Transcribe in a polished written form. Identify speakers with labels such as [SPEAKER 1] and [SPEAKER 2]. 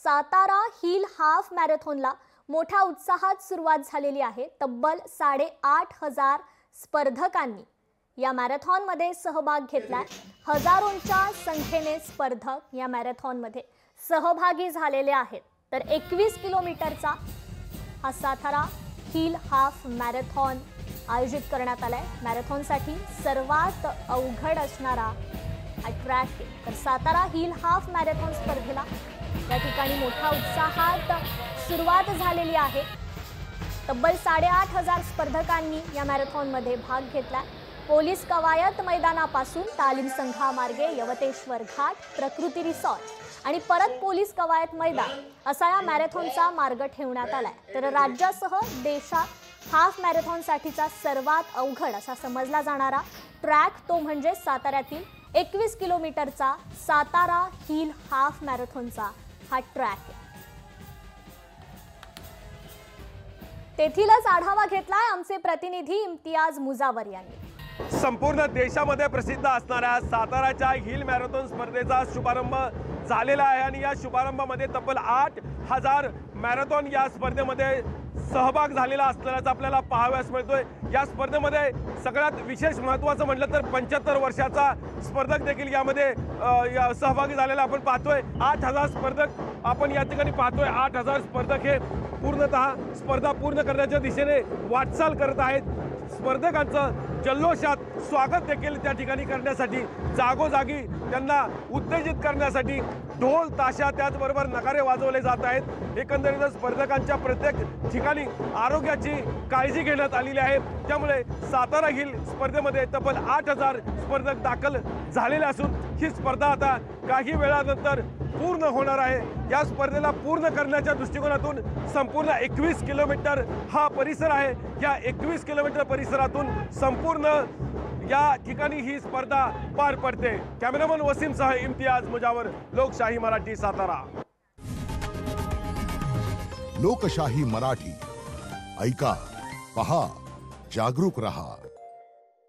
[SPEAKER 1] Satara hill half मॅरेथॉनला मोठ्या उत्साहात सुरुवात झालेली आहे। तब्बल 8,500 स्पर्धकांनी या मॅरेथॉनमध्ये सहभाग घेतलाय। हजारोंच्या संख्येने स्पर्धक या मॅरेथॉनमध्ये सहभागी झालेले आहेत। तर 21 किलोमीटरचा हा सातारा हिल हाफ मॅरेथॉन आयोजित करण्यात आलाय। मॅरेथॉनसाठी सर्वात अवघड असणारा हा ट्रॅक आहे। तर सातारा हिल हाफ मॅरेथॉन स्पर्धेला या ठिकाणी मोठ्या उत्साहात सुरुवात झालेली आहे। तब्बल 8,500 स्पर्धकांनी या मॅरेथॉनमध्ये भाग घेतला। पोलीस कवायत मैदानापासून तालीम संघामार्गे यवतेश्वर घाट, प्रकृती रिसॉर्ट आणि परत पोलीस कवायत मैदान असा या मॅरेथॉनचा मार्ग ठेवण्यात आलाय। तर राज्यासह देशात हाफ मॅरेथॉनसाठीचा सर्वात अवघड असा समजला जाणारा ट्रॅक तो म्हणजे साताऱ्यातील 21 किलोमीटरचा सातारा हिल हाफ मॅरेथॉनचा हा ट्रॅक आहे। तेथीलच आढावा घेतलाय आमचे प्रतिनिधी इम्तियाज मुजावर यांनी।
[SPEAKER 2] संपूर्ण देशामध्ये प्रसिद्ध असणाऱ्या साताराच्या हिल मॅरेथॉन स्पर्धेचा शुभारंभ झालेला आहे आणि या शुभारंभामध्ये तब्बल 8,000 मॅरेथॉन या स्पर्धेमध्ये सहभाग झालेला असल्याचं आपल्याला पाहावयास मिळतोय। या स्पर्धेमध्ये सगळ्यात विशेष महत्त्वाचं म्हटलं तर 75 वर्षाचा स्पर्धक देखील यामध्ये सहभागी झालेला आपण पाहतोय। 8,000 स्पर्धक आपण या ठिकाणी पाहतोय। 8,000 स्पर्धक हे पूर्णतः स्पर्धा पूर्ण करण्याच्या दिशेने वाटचाल करत आहेत। स्पर्धकांचं जल्लोषात स्वागत देखील त्या ठिकाणी करण्यासाठी जागोजागी त्यांना उत्तेजित करण्यासाठी ढोल ताशा त्याचबरोबर नगारे वाजवले जात आहेत। एकंदरीत स्पर्धकांच्या प्रत्येक ठिकाणी आरोग्याची काळजी घेण्यात आलेली आहे। त्यामुळे सातारा हिल स्पर्धेमध्ये तब्बल 8,000 स्पर्धक दाखल झालेले असून ही स्पर्धा आता काही वेळानंतर पूर्ण होणार आहे। या स्पर्धेला पूर्ण करण्याच्या दृष्टिकोनातून संपूर्ण 21 किलोमीटर हा परिसर आहे। या 21 किलोमीटर परिसरातून संपूर्ण या ठिकाणी ही स्पर्धा पार पडते। कॅमेरामन वसीमसह इम्तियाज मुजावर, लोकशाही मराठी, सातारा।
[SPEAKER 3] लोकशाही मराठी ऐका, पहा, जागरूक रहा।